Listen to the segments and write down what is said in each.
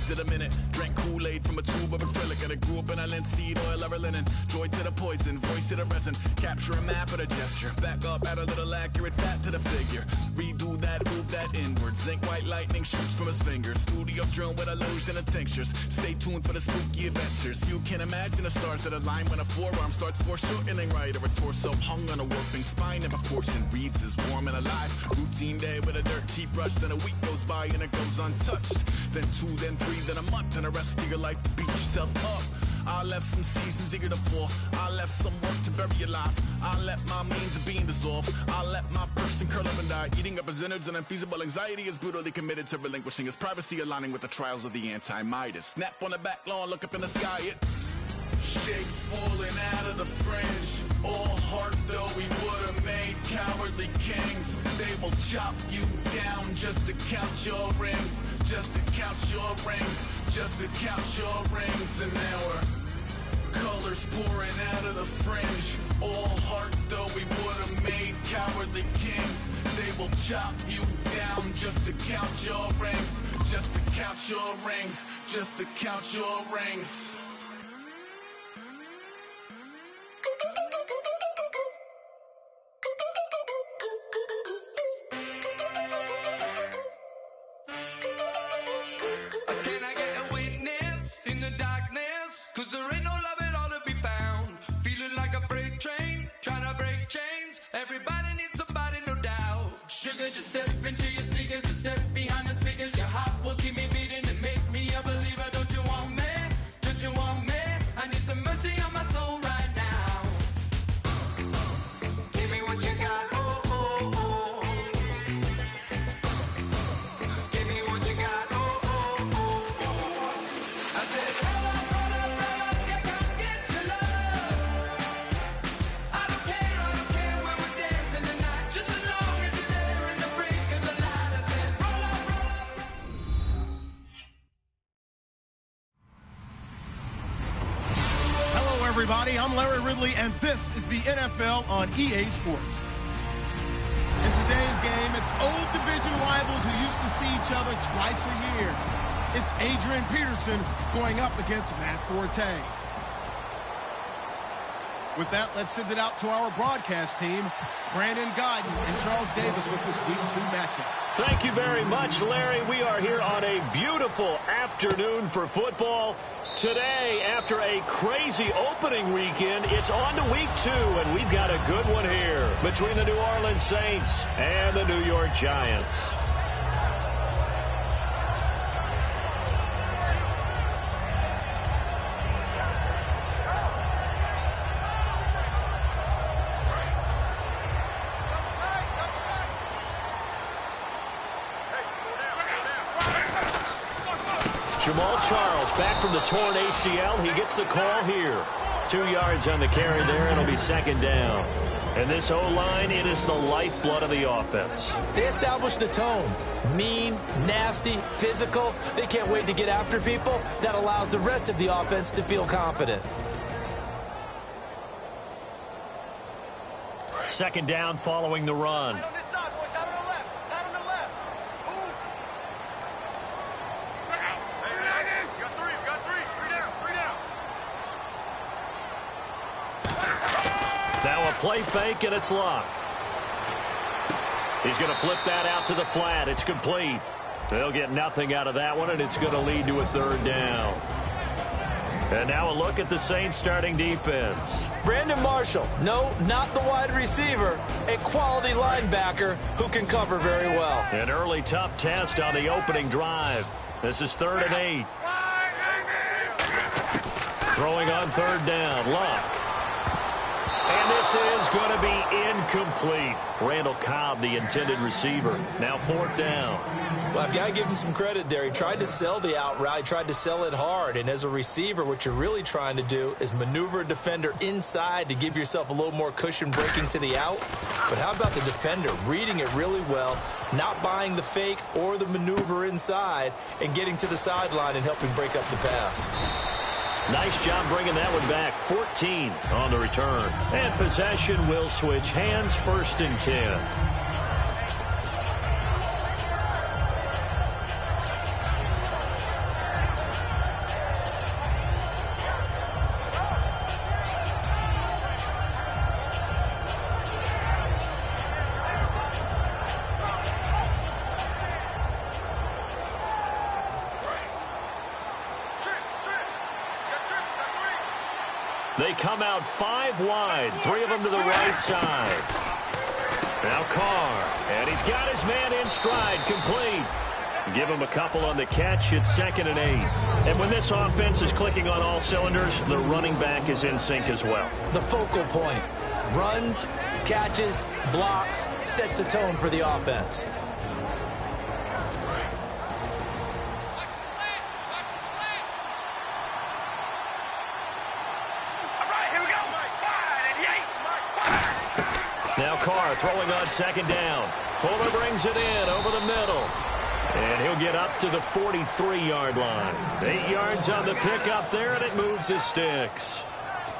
Is it a minute? Drank Kool-Aid from a tube of acrylic, and I grew up in a linseed oil ever linen. Joy to the poison, voice to the resin. Capture a map of a gesture. Back up, add a little accurate fat to the figure. Redo that, move that inward. Zinc white lightning shoots from his fingers. Studios drone with a lotion and tinctures. Stay tuned for the spooky adventures. You can imagine the stars that align when a forearm starts foreshortening right, or a torso hung on a warping spine and proportion reads as warm and alive. Routine day with a dirt cheap brush, then a week goes by and it goes untouched. Then 2, then 3, then a month, and the rest of your life to beat yourself up. I left some seasons eager to fall. I left some work to bury alive. I let my means of being dissolved. I let my person curl up and die. Eating up his innards and unfeasible anxiety is brutally committed to relinquishing his privacy, aligning with the trials of the anti-Midas. Snap on the back lawn, look up in the sky, it's shapes falling out of the fringe. All heart though we would've made cowardly kings. They will chop you down just to count your rings. Just to count your rings. Just to count your rings. And now we're colors pouring out of the fringe. All heart though we would've made cowardly kings. They will chop you down just to count your rings. Just to count your rings. Just to count your rings. Just step into your sneakers and step behind the speakers. Your heart will keep me beating and make me a believer. Don't you want me? Don't you want me? I need some mercy on my soul right now. Give me what you got. Oh, oh, oh. Give me what you got. Oh, oh, oh. I said, roll up, yeah, come get your love. I don't care where we're dancing tonight. Just as long as you're there in the brink of the light. I said, roll up, roll up. Hello, everybody. I'm Larry Ridley, and this is the NFL on EA Sports. In today's game, it's old division rivals who used to see each other twice a year. It's Adrian Peterson going up against Matt Forte. With that, let's send it out to our broadcast team, Brandon Guyton and Charles Davis with this Week 2 matchup. Thank you very much, Larry. We are here on a beautiful afternoon for football. Today, after a crazy opening weekend, it's on to Week 2, and we've got a good one here between the New Orleans Saints and the New York Giants. Jamal Charles back from the torn ACL. He gets the call here. 2 yards on the carry there, and it'll be second down. And this O-line, it is the lifeblood of the offense. They established the tone. Mean, nasty, physical. They can't wait to get after people. That allows the rest of the offense to feel confident. Second down following the run. Now a play fake, and it's locked. He's going to flip that out to the flat. It's complete. They'll get nothing out of that one, and it's going to lead to a third down. And now a look at the Saints starting defense. Brandon Marshall, no, not the wide receiver, a quality linebacker who can cover very well. An early tough test on the opening drive. This is 3rd and 8. Throwing on third down, Luck. And this is going to be incomplete. Randall Cobb, the intended receiver. Now 4th down. Well, I've got to give him some credit there. He tried to sell the out route, tried to sell it hard. And as a receiver, what you're really trying to do is maneuver a defender inside to give yourself a little more cushion breaking to the out. But how about the defender reading it really well, not buying the fake or the maneuver inside, and getting to the sideline and helping break up the pass. Nice job bringing that one back. 14 on the return. And possession will switch hands. 1st and 10. They come out 5 wide, 3 of them to the right side. Now Carr, and he's got his man in stride, complete. Give him a couple on the catch. It's 2nd and 8. And when this offense is clicking on all cylinders, the running back is in sync as well. The focal point. Runs, catches, blocks, sets the tone for the offense. Now Carr throwing on 2nd down. Fuller brings it in over the middle. And he'll get up to the 43-yard line. 8 yards on the pickup there, and it moves the sticks.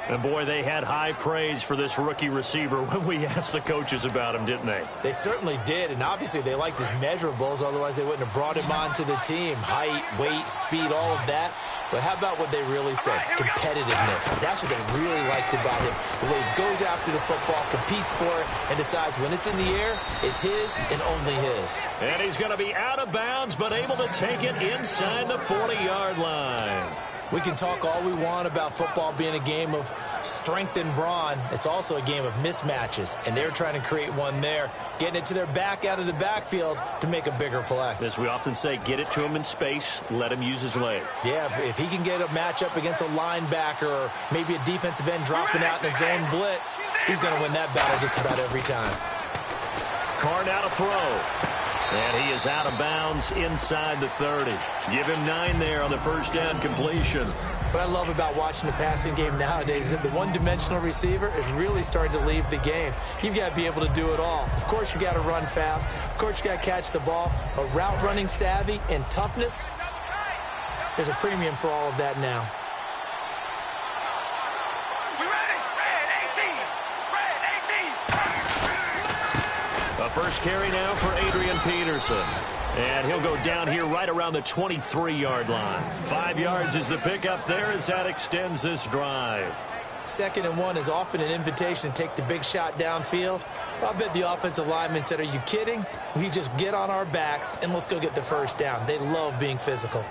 And, boy, they had high praise for this rookie receiver when we asked the coaches about him, didn't they? They certainly did, and obviously they liked his measurables. Otherwise, they wouldn't have brought him onto the team. Height, weight, speed, all of that. But how about what they really said? Competitiveness. That's what they really liked about him. The way he goes after the football, competes for it, and decides when it's in the air, it's his and only his. And he's going to be out of bounds, but able to take it inside the 40-yard line. We can talk all we want about football being a game of strength and brawn. It's also a game of mismatches, and they're trying to create one there, getting it to their back out of the backfield to make a bigger play. As we often say, get it to him in space, let him use his leg. Yeah, if he can get a matchup against a linebacker or maybe a defensive end dropping out in a zone blitz, he's going to win that battle just about every time. Carr now to throw. And he is out of bounds inside the 30. Give him 9 there on the first down completion. What I love about watching the passing game nowadays is that the one-dimensional receiver is really starting to leave the game. You've got to be able to do it all. Of course, you got to run fast. Of course, you got to catch the ball. But route running savvy and toughness, there's a premium for all of that now. A first carry now for Adrian Peterson. And he'll go down here right around the 23-yard line. 5 yards is the pickup there as that extends this drive. 2nd and 1 is often an invitation to take the big shot downfield. I bet the offensive lineman said, are you kidding? We just get on our backs and let's go get the first down. They love being physical.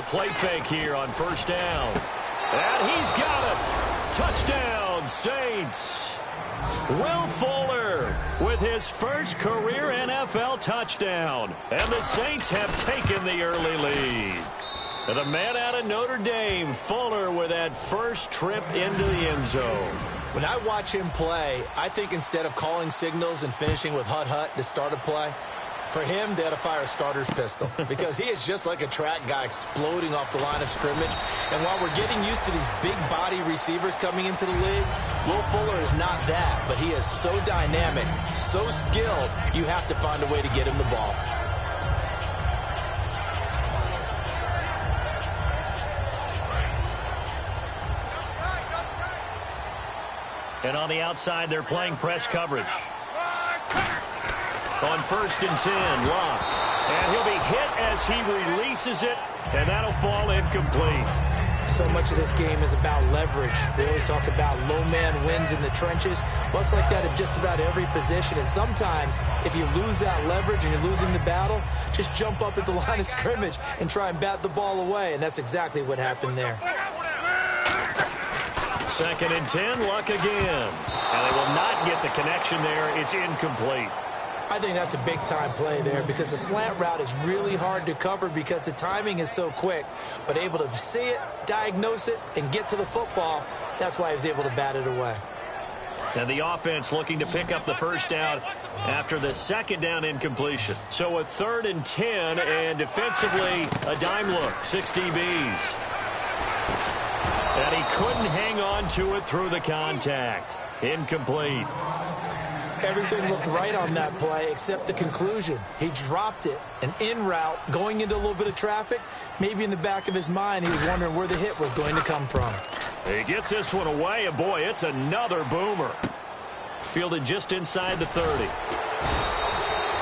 Play fake here on first down. And he's got it. Touchdown, Saints. Will Fuller with his first career NFL touchdown. And the Saints have taken the early lead. And the man out of Notre Dame, Fuller, with that first trip into the end zone. When I watch him play, I think instead of calling signals and finishing with hut-hut to start a play, for him, they had to fire a starter's pistol because he is just like a track guy exploding off the line of scrimmage. And while we're getting used to these big body receivers coming into the league, Will Fuller is not that, but he is so dynamic, so skilled, you have to find a way to get him the ball. And on the outside, they're playing press coverage. On 1st and 10, Locke. And he'll be hit as he releases it, and that'll fall incomplete. So much of this game is about leverage. They always talk about low man wins in the trenches. Well, it's like that in just about every position. And sometimes, if you lose that leverage and you're losing the battle, just jump up at the line of scrimmage and try and bat the ball away. And that's exactly what happened there. 2nd and 10, Luck again. And they will not get the connection there. It's incomplete. I think that's a big-time play there because the slant route is really hard to cover because the timing is so quick. But able to see it, diagnose it, and get to the football, that's why he was able to bat it away. And the offense looking to pick up the first down after the 2nd down incompletion. So a 3rd and 10, and defensively a dime look, 6 DBs. And he couldn't hang on to it through the contact. Incomplete. Everything looked right on that play except the conclusion. He dropped it, and en route, going into a little bit of traffic, maybe in the back of his mind, he was wondering where the hit was going to come from. He gets this one away, and boy, it's another boomer. Fielded just inside the 30.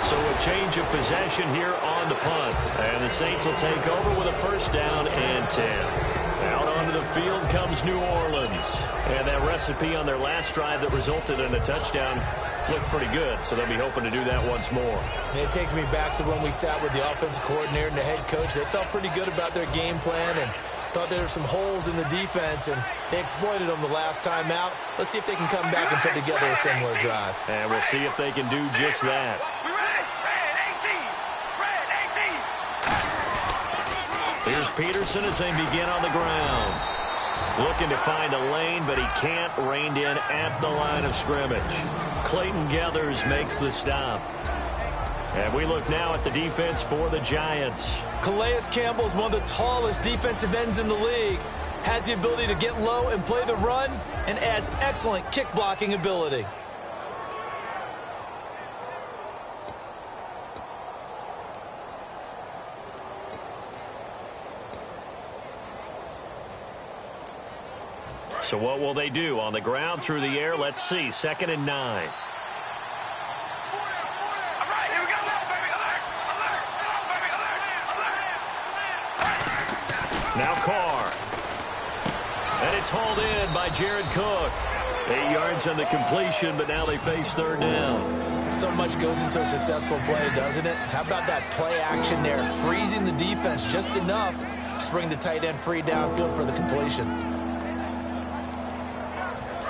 So a change of possession here on the punt. And the Saints will take over with a first down and 10. Out onto the field comes New Orleans. And that recipe on their last drive that resulted in a touchdown looked pretty good. So they'll be hoping to do that once more. And it takes me back to when we sat with the offensive coordinator and the head coach. They felt pretty good about their game plan and thought there were some holes in the defense, and they exploited them the last time out. Let's see if they can come back and put together a similar drive. And we'll see if they can do just that. Here's Peterson as they begin on the ground. Looking to find a lane, but he can't. Reined in at the line of scrimmage. Clayton Geathers makes the stop. And we look now at the defense for the Giants. Calais Campbell is one of the tallest defensive ends in the league. Has the ability to get low and play the run, and adds excellent kick blocking ability. So what will they do? On the ground, through the air, let's see. 2nd and 9. Now Carr. And it's hauled in by Jared Cook. 8 yards on the completion, but now they face 3rd down. So much goes into a successful play, doesn't it? How about that play action there? Freezing the defense just enough to bring the tight end free downfield for the completion.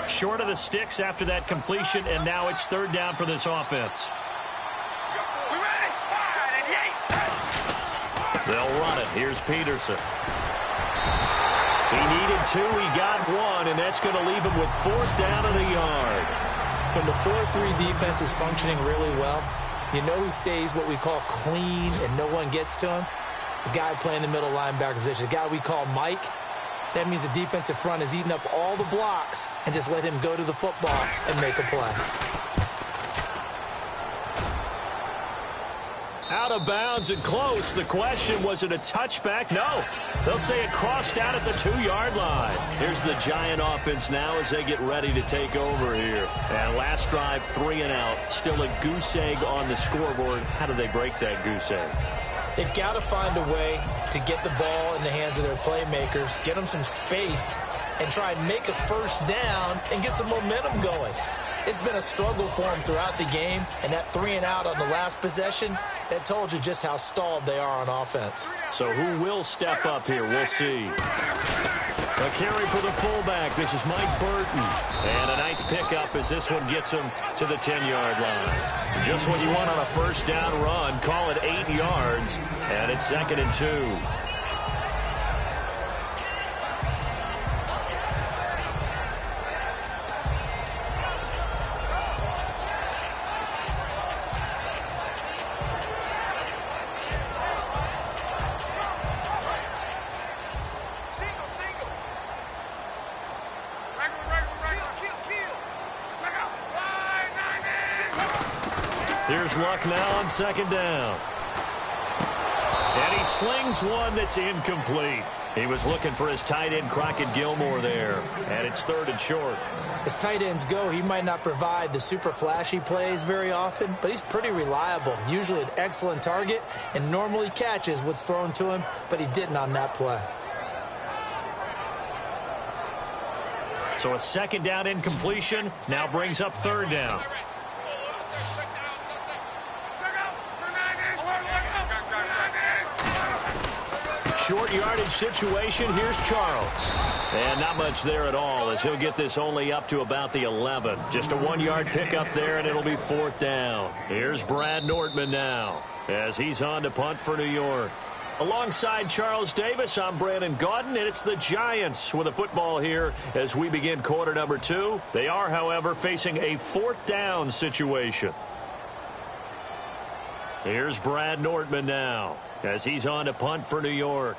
Short of the sticks after that completion, and now it's 3rd down for this offense. They'll run it. Here's Peterson. He needed 2. He got 1, and that's going to leave him with 4th down and a yard. When the 4-3 defense is functioning really well, you know who stays what we call clean and no one gets to him? The guy playing the middle linebacker position, the guy we call Mike. That means the defensive front is eating up all the blocks and just let him go to the football and make a play. Out of bounds and close. The question, was it a touchback? No. They'll say it crossed out at the 2-yard line. Here's the Giant offense now as they get ready to take over here. And last drive, 3 and out. Still a goose egg on the scoreboard. How do they break that goose egg? They've got to find a way to get the ball in the hands of their playmakers, get them some space, and try and make a first down and get some momentum going. It's been a struggle for them throughout the game, and that 3 and out on the last possession, that told you just how stalled they are on offense. So who will step up here? We'll see. A carry for the fullback. This is Mike Burton. And a nice pickup as this one gets him to the 10-yard line. Just what you want on a first down run. Call it 8 yards. And it's 2nd and 2. Here's Luck now on 2nd down. And he slings one that's incomplete. He was looking for his tight end, Crockett Gilmore, there. And it's 3rd and short. As tight ends go, he might not provide the super flashy plays very often, but he's pretty reliable. Usually an excellent target and normally catches what's thrown to him, but he didn't on that play. So a 2nd down incompletion now brings up 3rd down. Short yardage situation. Here's Charles. And not much there at all as he'll get this only up to about the 11. Just a 1-yard pickup there, and it'll be 4th down. Here's Brad Nortman now as he's on to punt for New York. Alongside Charles Davis, I'm Brandon Gaudin, and it's the Giants with a football here as we begin quarter number 2. They are, however, facing a 4th down situation. Here's Brad Nortman now as he's on to punt for New York.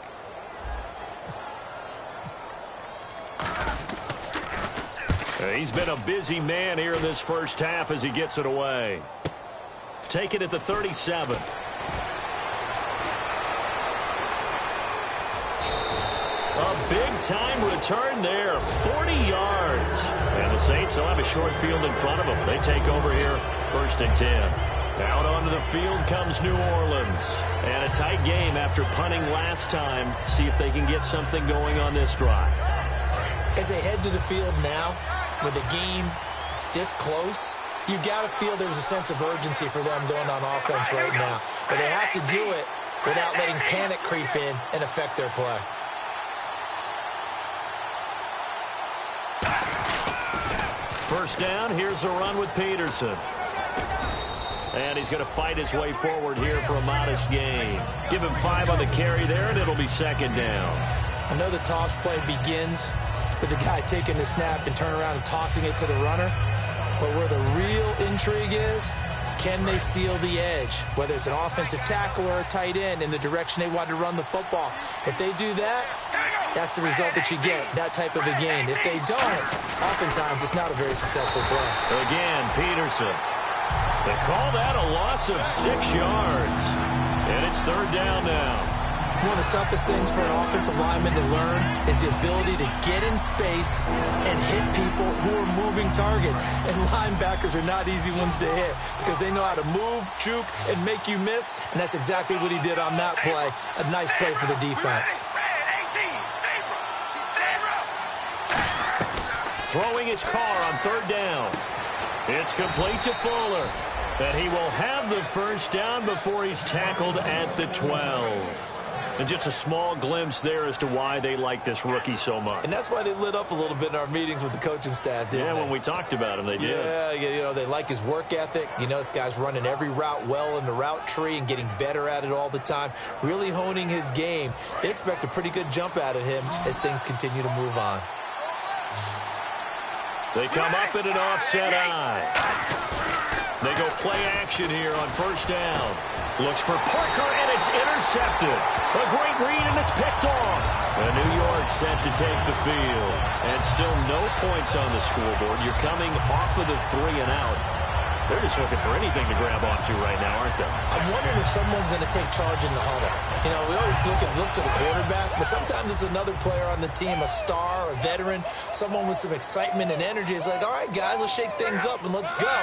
He's been a busy man here in this first half as he gets it away. Take it at the 37. A big-time return there, 40 yards. And the Saints will have a short field in front of them. They take over here, 1st and 10. Out onto the field comes New Orleans. And a tight game after punting last time. See if they can get something going on this drive. As they head to the field now, with the game this close, you got to feel there's a sense of urgency for them going on offense right now. But they have to do it without letting panic creep in and affect their play. First down, here's a run with Peterson. And he's going to fight his way forward here for a modest gain. Give him 5 on the carry there, and it'll be second down. I know the toss play begins with the guy taking the snap and turning around and tossing it to the runner. But where the real intrigue is, can they seal the edge? Whether it's an offensive tackle or a tight end in the direction they want to run the football. If they do that, that's the result that you get, that type of a gain. If they don't, oftentimes it's not a very successful play. Again, Peterson. They call that a loss of 6 yards. And it's third down now. One of the toughest things for an offensive lineman to learn is the ability to get in space and hit people who are moving targets. And linebackers are not easy ones to hit because they know how to move, juke, and make you miss. And that's exactly what he did on that play. A nice play for the defense. Throwing his car on third down. It's complete to Fuller. And he will have the first down before he's tackled at the 12. And just a small glimpse there as to why they like this rookie so much. And that's why they lit up a little bit in our meetings with the coaching staff, didn't they? When we talked about him, they did. Yeah, you know, they like his work ethic. You know, this guy's running every route well in the route tree and getting better at it all the time, really honing his game. They expect a pretty good jump out of him as things continue to move on. They come up in an offset eye. They go play action here on first down. Looks for Parker, and it's intercepted. A great read, and it's picked off. And New York set to take the field. And still no points on the scoreboard. You're coming off of the 3 and out. They're just looking for anything to grab onto right now, aren't they? I'm wondering if someone's going to take charge in the huddle. You know, we always look to the quarterback, but sometimes it's another player on the team, a star, a veteran, someone with some excitement and energy. It's like, all right, guys, let's shake things up and let's go,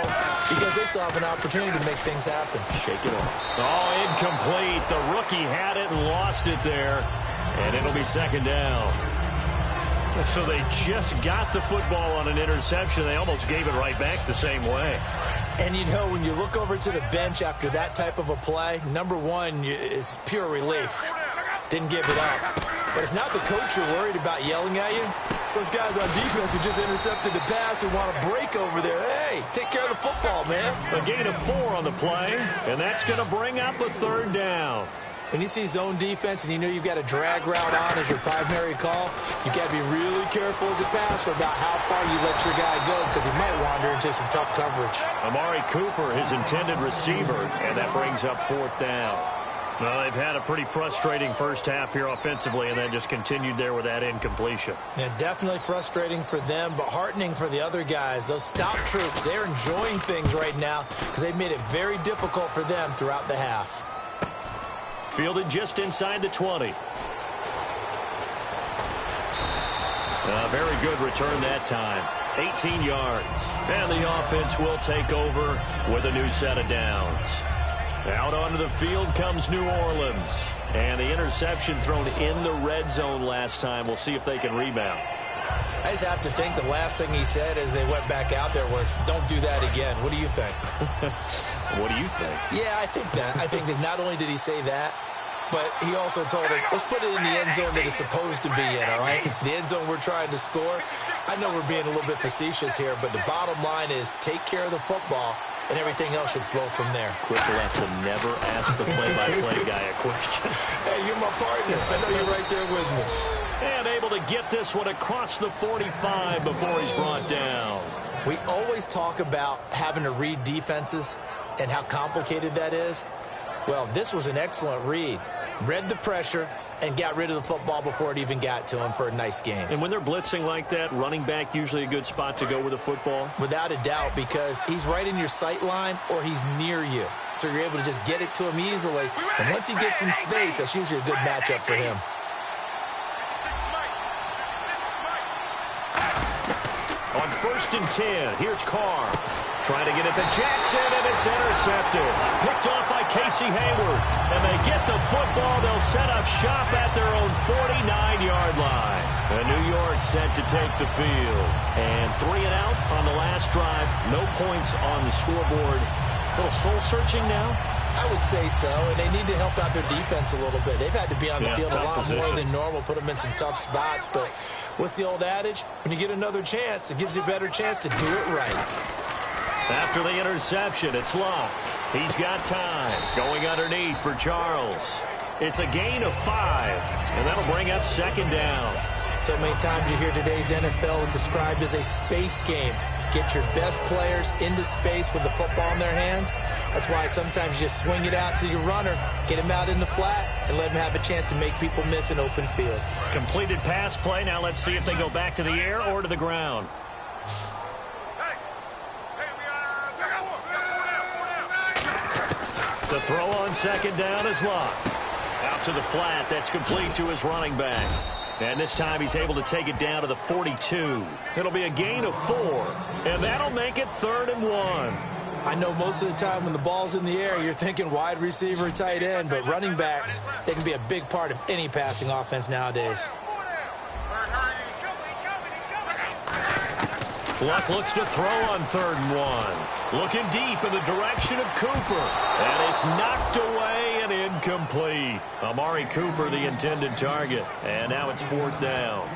because they still have an opportunity to make things happen. Shake it off. Oh, incomplete. The rookie had it and lost it there, and it'll be second down. So they just got the football on an interception. They almost gave it right back the same way. And, you know, when you look over to the bench after that type of a play, number one is pure relief. Didn't give it up. But it's not the coach you're worried about yelling at you. It's those guys on defense who just intercepted the pass and want to break over there. Hey, take care of the football, man. A gain of 4 on the play, and that's going to bring up a third down. When you see zone defense and you know you've got a drag route on as your primary call, you've got to be really careful as a passer about how far you let your guy go, because he might wander into some tough coverage. Amari Cooper, his intended receiver, and that brings up fourth down. Well, they've had a pretty frustrating first half here offensively, and then just continued there with that incompletion. Yeah, definitely frustrating for them, but heartening for the other guys. Those stop troops, they're enjoying things right now because they've made it very difficult for them throughout the half. Fielded just inside the 20. A very good return that time. 18 yards. And the offense will take over with a new set of downs. Out onto the field comes New Orleans. And the interception thrown in the red zone last time. We'll see if they can rebound. I just have to think the last thing he said as they went back out there was, don't do that again. What do you think? What do you think? Yeah, I think that. I think that not only did he say that, but he also told him, let's put it in the end zone that it's supposed to be in, all right? The end zone we're trying to score. I know we're being a little bit facetious here, but the bottom line is take care of the football, and everything else should flow from there. Quick lesson, never ask the play-by-play guy a question. Hey, you're my partner. I know you're right there with me. And able to get this one across the 45 before he's brought down. We always talk about having to read defenses and how complicated that is. Well, this was an excellent read. Read the pressure and got rid of the football before it even got to him for a nice game. And when they're blitzing like that, running back usually a good spot to go with the football? Without a doubt, because he's right in your sight line or he's near you. So you're able to just get it to him easily. And once he gets in space, that's usually a good matchup for him. On first and 10. Here's Carr. Trying to get it to Jackson, and it's intercepted. Picked off by Casey Hayward. And they get the football. They'll set up shop at their own 49-yard line. And New York set to take the field. And 3 and out on the last drive. No points on the scoreboard. A little soul-searching now? I would say so, and they need to help out their defense a little bit. They've had to be on the field a lot more than normal, put them in some tough spots. But what's the old adage? When you get another chance, it gives you a better chance to do it right. After the interception, it's Luck. He's got time. Going underneath for Charles. It's a gain of 5, and that'll bring up second down. So many times you hear today's NFL described as a space game. Get your best players into space with the football in their hands. That's why sometimes you just swing it out to your runner, get him out in the flat, and let him have a chance to make people miss an open field. Completed pass play. Now let's see if they go back to the air or to the ground. The throw on second down is Luck. Out to the flat. That's complete to his running back. And this time he's able to take it down to the 42. It'll be a gain of 4. And that'll make it 3rd and 1. I know most of the time when the ball's in the air, you're thinking wide receiver, tight end, but running backs, they can be a big part of any passing offense nowadays. Luck looks to throw on 3rd and 1. Looking deep in the direction of Cooper. And it's knocked away and incomplete. Amari Cooper, the intended target. And now it's 4th down.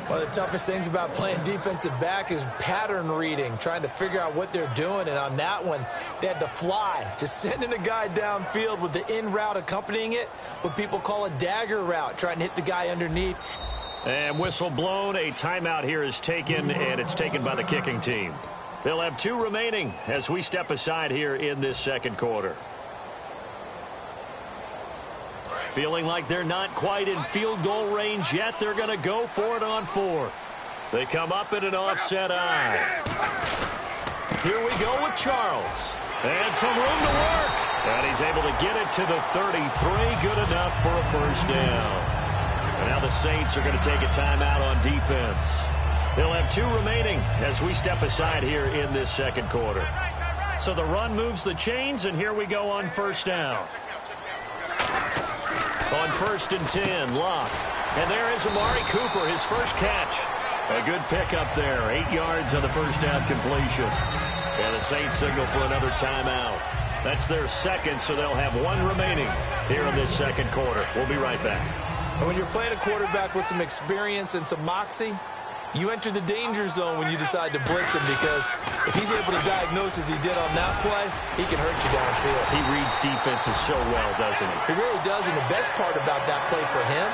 One of the toughest things about playing defensive back is pattern reading, trying to figure out what they're doing. And on that one, they had the fly, just sending a guy downfield with the in route accompanying it, what people call a dagger route, trying to hit the guy underneath. And whistle blown. A timeout here is taken, and it's taken by the kicking team. They'll have 2 remaining as we step aside here in this second quarter. Feeling like they're not quite in field goal range yet. They're going to go for it on 4th. They come up in an offset eye. Here we go with Charles. And some room to work. And he's able to get it to the 33. Good enough for a first down. And now the Saints are going to take a timeout on defense. They'll have 2 remaining as we step aside here in this second quarter. So the run moves the chains, and here we go on first down. On 1st and 10, Luck. And there is Amari Cooper, his first catch. A good pickup there, 8 yards on the first down completion. And the Saints signal for another timeout. That's their second, so they'll have 1 remaining here in this second quarter. We'll be right back. And when you're playing a quarterback with some experience and some moxie, you enter the danger zone when you decide to blitz him, because if he's able to diagnose as he did on that play, he can hurt you downfield. He reads defenses so well, doesn't he? He really does, and the best part about that play for him,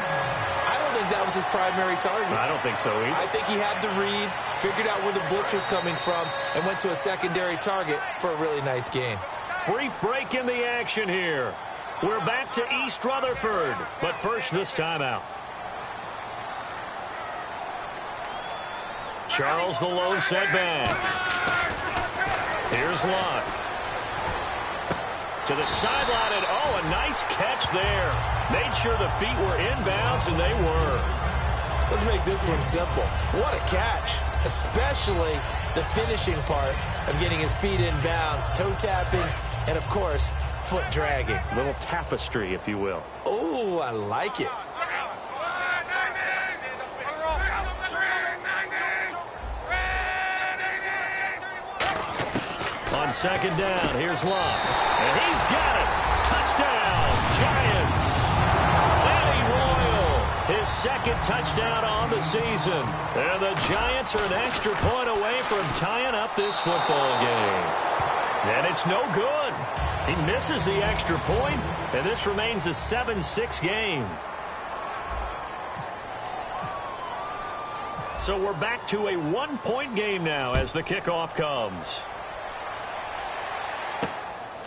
I don't think that was his primary target. I don't think so either. I think he had the read, figured out where the blitz was coming from, and went to a secondary target for a really nice gain. Brief break in the action here. We're back to East Rutherford, but first this timeout. Charles the lone setback. Here's Luck. To the sideline, and oh, a nice catch there. Made sure the feet were inbounds, and they were. Let's make this one simple. What a catch, especially the finishing part of getting his feet inbounds, toe tapping, and, of course, foot dragging. A little tapestry, if you will. Oh, I like it. On second down, here's Luck. And he's got it. Touchdown, Giants. Eddie Royal, his second touchdown on the season. And the Giants are an extra point away from tying up this football game. And it's no good. He misses the extra point, and this remains a 7-6 game. So we're back to a 1-point game now as the kickoff comes.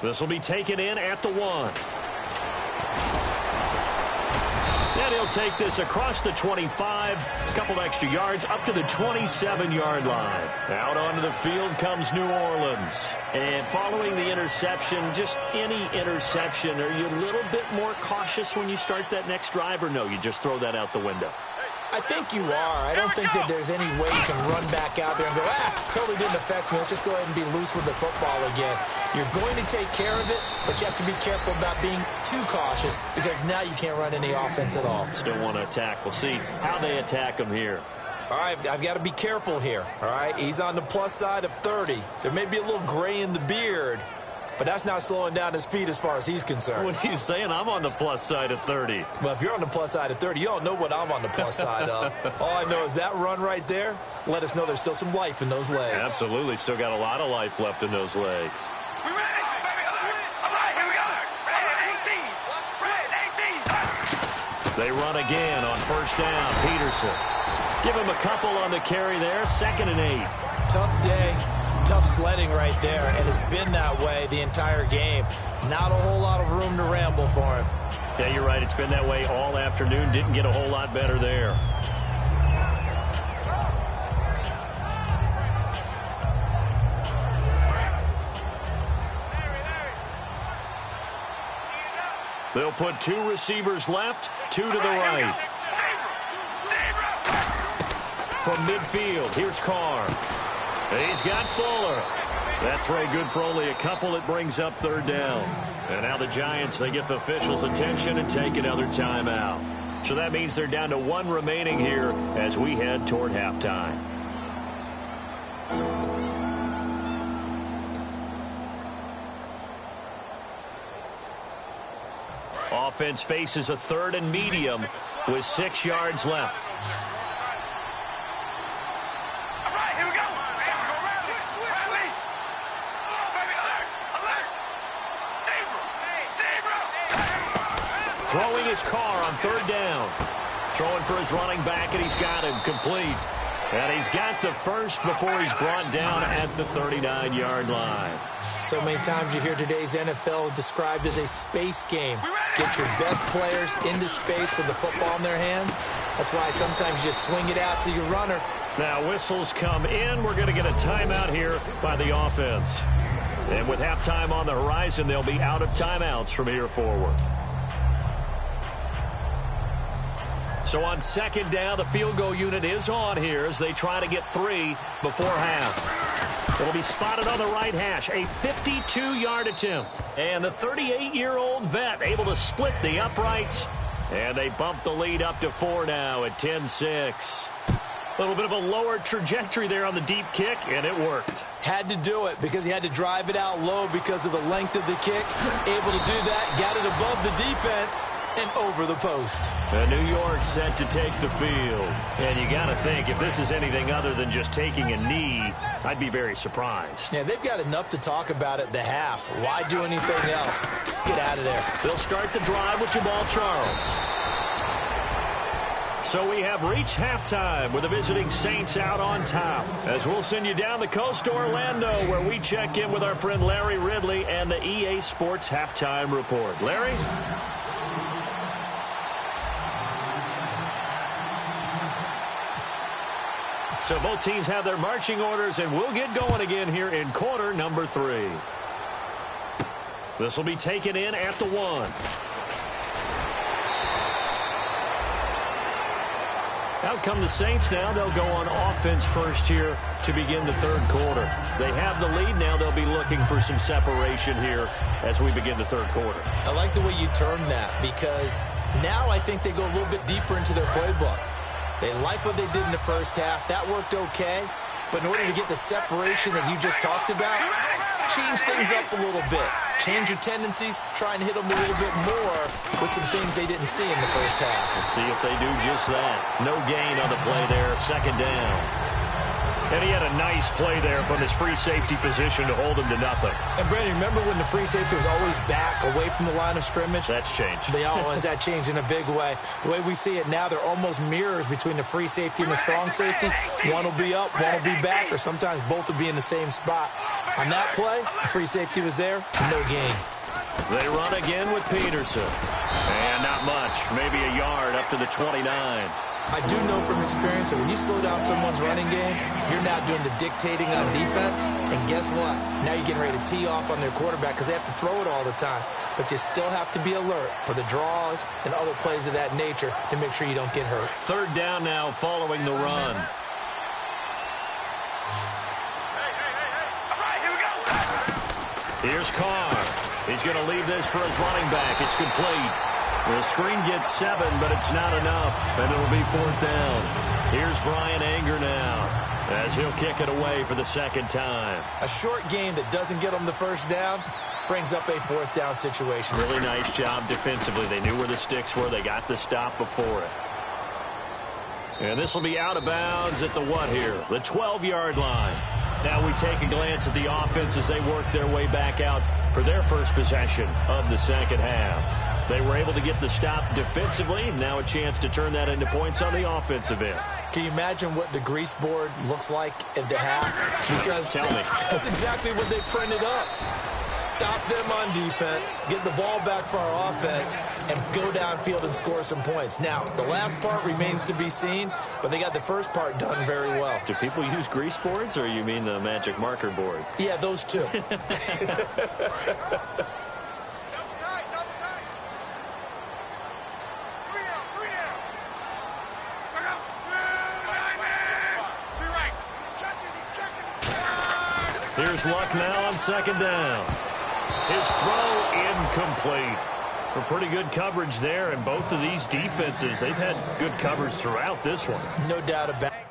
This will be taken in at the 1. And he'll take this across the 25, a couple extra yards, up to the 27-yard line. Out onto the field comes New Orleans. And following the interception, just any interception, are you a little bit more cautious when you start that next drive, or no, you just throw that out the window? I think you are. I don't think that there's any way you can run back out there and go, totally didn't affect me. Let's just go ahead and be loose with the football again. You're going to take care of it, but you have to be careful about being too cautious because now you can't run any offense at all. Still want to attack. We'll see how they attack him here. All right, I've got to be careful here, all right? He's on the plus side of 30. There may be a little gray in the beard, but that's not slowing down his feet as far as he's concerned. What are you saying? I'm on the plus side of 30. Well, if you're on the plus side of 30, you don't know what I'm on the plus side of. All I know is that run right there let us know there's still some life in those legs. Absolutely. Still got a lot of life left in those legs. We ready? All right, here we go. Red 18. They run again on first down. Peterson. Give him a couple on the carry there. 2nd and 8. Tough day. Tough sledding right there, and it's been that way the entire game. Not a whole lot of room to ramble for him. Yeah, you're right. It's been that way all afternoon. Didn't get a whole lot better there. They'll put 2 receivers left, 2 to the right. From midfield, here's Carr. He's got Fuller. That throw good for only a couple. It brings up 3rd down. And now the Giants, they get the officials' attention and take another timeout. So that means they're down to 1 remaining here as we head toward halftime. Offense faces a 3rd and medium with 6 yards left. Throwing his Carr on 3rd down. Throwing for his running back, and he's got him complete. And he's got the first before he's brought down at the 39-yard line. So many times you hear today's NFL described as a space game. Get your best players into space with the football in their hands. That's why sometimes you just swing it out to your runner. Now whistles come in. We're going to get a timeout here by the offense. And with halftime on the horizon, they'll be out of timeouts from here forward. So on 2nd down, the field goal unit is on here as they try to get 3 before half. It'll be spotted on the right hash, a 52-yard attempt. And the 38-year-old vet able to split the uprights. And they bump the lead up to 4 now at 10-6. A little bit of a lower trajectory there on the deep kick, and it worked. Had to do it because he had to drive it out low because of the length of the kick. Able to do that, got it above the defense and over the post. And New York set to take the field. And you got to think, if this is anything other than just taking a knee, I'd be very surprised. Yeah, they've got enough to talk about at the half. Why do anything else? Just get out of there. They'll start the drive with Jamal Charles. So we have reached halftime with the visiting Saints out on top. As we'll send you down the coast to Orlando, where we check in with our friend Larry Ridley and the EA Sports Halftime Report. Larry? So both teams have their marching orders, and we'll get going again here in quarter number 3. This will be taken in at the 1. Out come the Saints now. They'll go on offense first here to begin the 3rd quarter. They have the lead now. They'll be looking for some separation here as we begin the 3rd quarter. I like the way you term that because now I think they go a little bit deeper into their playbook. They like what they did in the first half. That worked okay. But in order to get the separation that you just talked about, change things up a little bit. Change your tendencies. Try and hit them a little bit more with some things they didn't see in the first half. Let's see if they do just that. No gain on the play there. 2nd down. And he had a nice play there from his free safety position to hold him to nothing. And, Brandon, remember when the free safety was always back away from the line of scrimmage? That's changed. They always that changed in a big way. The way we see it now, they're almost mirrors between the free safety and the strong safety. One will be up, one will be back, or sometimes both will be in the same spot. On that play, the free safety was there, no gain. They run again with Peterson. And not much, maybe a yard up to the 29. I do know from experience that when you slow down someone's running game, you're now doing the dictating on defense. And guess what? Now you're getting ready to tee off on their quarterback because they have to throw it all the time. But you still have to be alert for the draws and other plays of that nature to make sure you don't get hurt. Third down now following the run. Here's Carr. He's going to leave this for his running back. It's complete. The screen gets 7, but it's not enough, and it'll be 4th down. Here's Brian Anger now as he'll kick it away for the second time. A short game that doesn't get them the first down brings up a 4th down situation. Really nice job defensively. They knew where the sticks were. They got the stop before it. And this will be out of bounds at the what here? The 12-yard line. Now we take a glance at the offense as they work their way back out for their first possession of the second half. They were able to get the stop defensively. Now a chance to turn that into points on the offensive end. Can you imagine what the grease board looks like at the half? Because Tell me. That's exactly what they printed up. Stop them on defense, get the ball back for our offense, and go downfield and score some points. Now, the last part remains to be seen, but they got the first part done very well. Do people use grease boards, or you mean the magic marker boards? Yeah, those two. Here's Luck now on second down. His throw incomplete. For pretty good coverage there, and both of these defenses, they've had good coverage throughout this one. No doubt about it.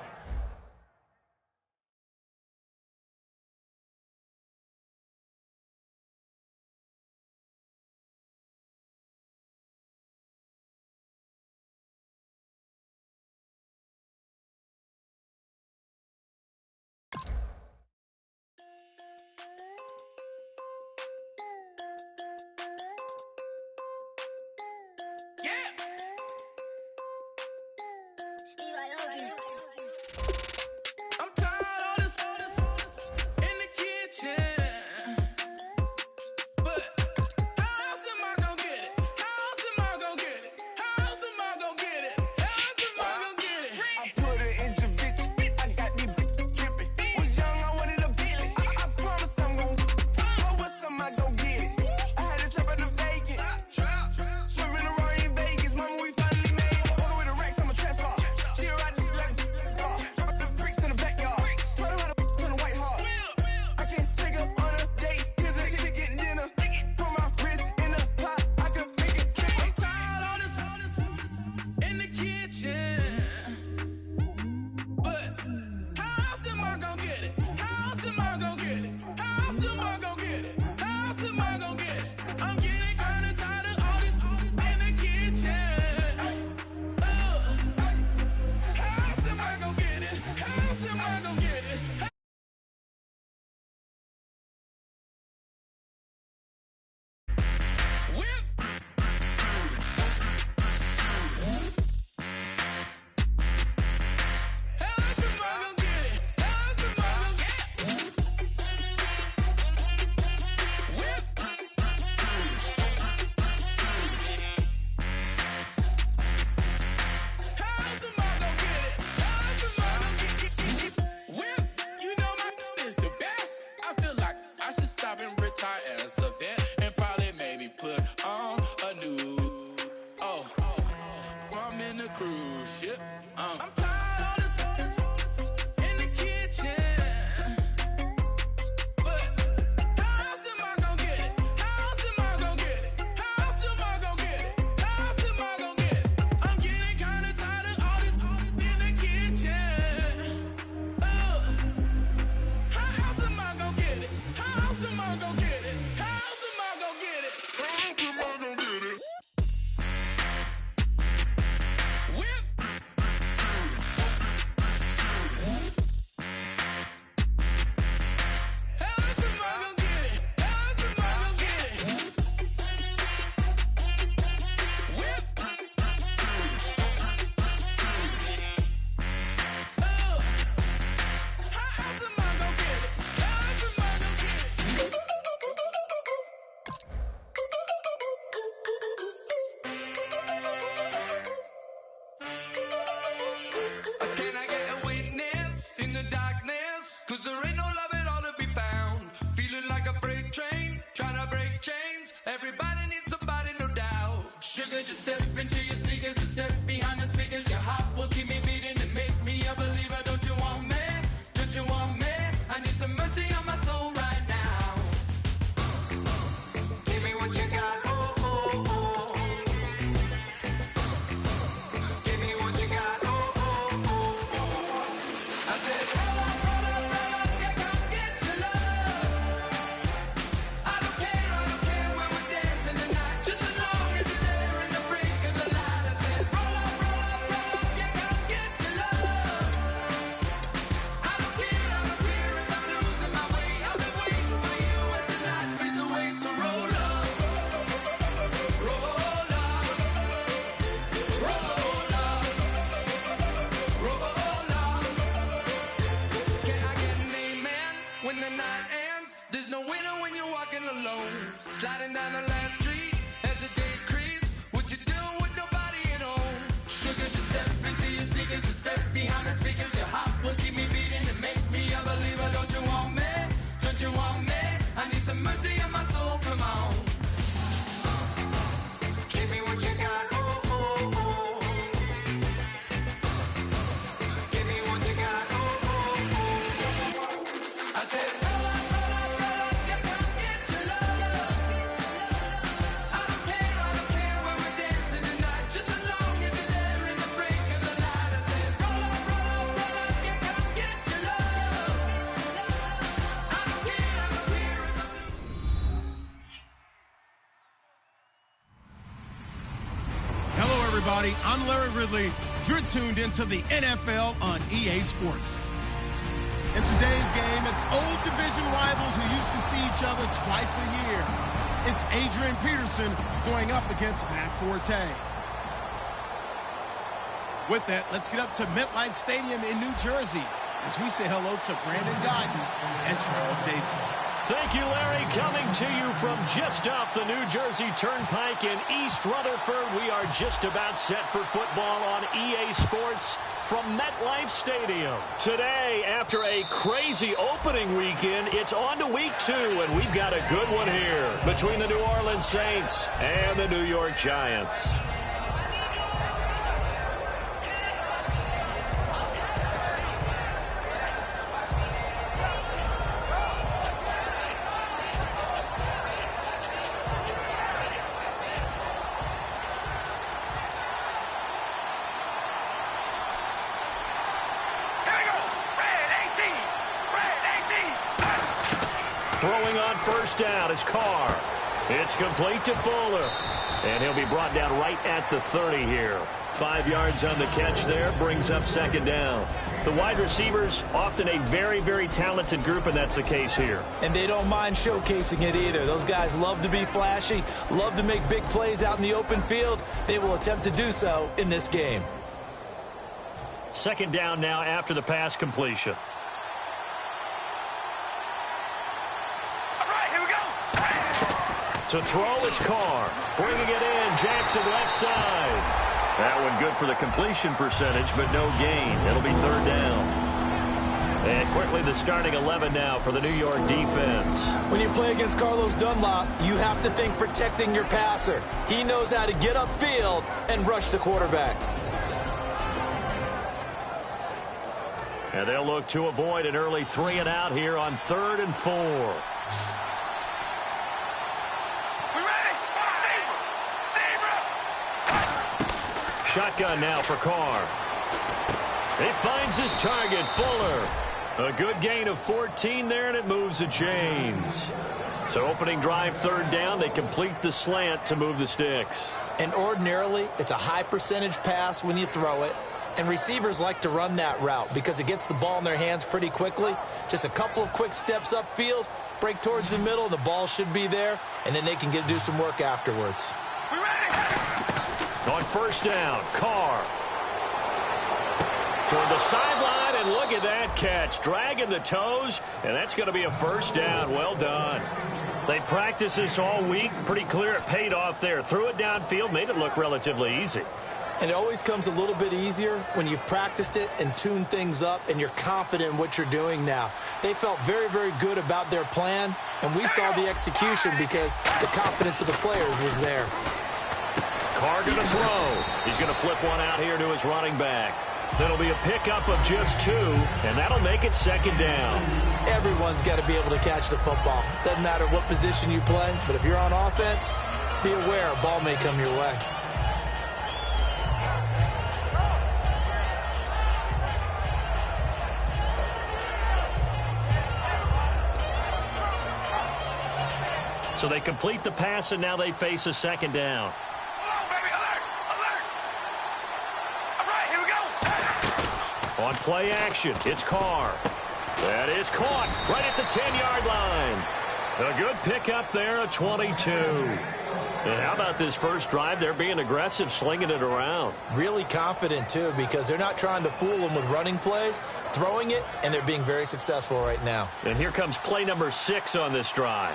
step into your sneakers and step behind the speakers. Your heart will keep me beating and make me a believer. Don't you want me? Don't you want me? I need some mercy on my soul right now. Give me what you got. Oh, oh, oh. Give me what you got. Oh, oh, oh. I said, roll up, yeah, come get your love. I don't care when we're dancing tonight. Just as long as you're there in the break of the light. I said, roll up, yeah, come get your love. I don't care if I'm losing my way. I've been waiting for you as the night fades away. So roll up, roll up, roll up, roll up. Can I get an amen when the night ends? There's no winner when you're walking alone. Sliding down the last street as the day creeps. What you doing with nobody at home? Sugar, just step into your sneakers and step behind the speakers. Your heart will keep me beating and make me a believer. Don't you want me? Don't you want me? I need some mercy on my soul. Come on. Give me what you got. Oh, oh, oh. Give me what you got. Oh, oh, oh. I said, roll up, yeah, come get your love. I don't care when we're dancing tonight. Just as long as you're there in the break of the light. I said, roll up, yeah, come get your love. I don't care if I'm Hello, everybody. I'm Larry Ridley. You're tuned into the NFL on EA Sports. In today's game, it's old division rivals who used to see each other twice a year. It's Adrian Peterson going up against Matt Forte. With that, let's get up to MetLife Stadium in New Jersey as we say hello to Brandon Guyton and Charles Davis. Thank you, Larry. Coming to you from just off the New Jersey Turnpike in East Rutherford. We are just about set for football on EA Sports from MetLife Stadium. Today, after a crazy opening weekend, it's on to week 2, and we've got a good one here between the New Orleans Saints and the New York Giants. Throwing on first down is Carr. It's complete to Fuller. And he'll be brought down right at the 30 here. 5 yards on the catch there, brings up second down. The wide receivers, often a very, very talented group, and that's the case here. And they don't mind showcasing it either. Those guys love to be flashy, love to make big plays out in the open field. They will attempt to do so in this game. Second down now after the pass completion. To throw, it's Carr. Bringing it in, Jackson left side. That one good for the completion percentage, but no gain. It'll be third down. And quickly the starting 11 now for the New York defense. When you play against Carlos Dunlop, you have to think protecting your passer. He knows how to get upfield and rush the quarterback. And they'll look to avoid an early 3 and out here on 3rd and 4. Shotgun now for Carr. It finds his target, Fuller. A good gain of 14 there, and it moves the chains. So opening drive, third down, they complete the slant to move the sticks. And ordinarily, it's a high percentage pass when you throw it. And receivers like to run that route because it gets the ball in their hands pretty quickly. Just a couple of quick steps upfield, break towards the middle, and the ball should be there. And then they can do some work afterwards. On first down, Carr. Toward the sideline, and look at that catch. Dragging the toes, and that's going to be a first down. Well done. They practiced this all week. Pretty clear it paid off there. Threw it downfield, made it look relatively easy. And it always comes a little bit easier when you've practiced it and tuned things up and you're confident in what you're doing now. They felt very, very good about their plan, and we saw the execution because the confidence of the players was there. Carr going to throw. He's going to flip one out here to his running back. That'll be a pickup of just 2, and that'll make it second down. Everyone's got to be able to catch the football. Doesn't matter what position you play, but if you're on offense, be aware a ball may come your way. So they complete the pass, and now they face a second down. On play action, it's Carr. That is caught right at the 10-yard line. A good pickup there, a 22. And how about this first drive? They're being aggressive, slinging it around. Really confident, too, because they're not trying to fool them with running plays, throwing it, and they're being very successful right now. And here comes play number 6 on this drive.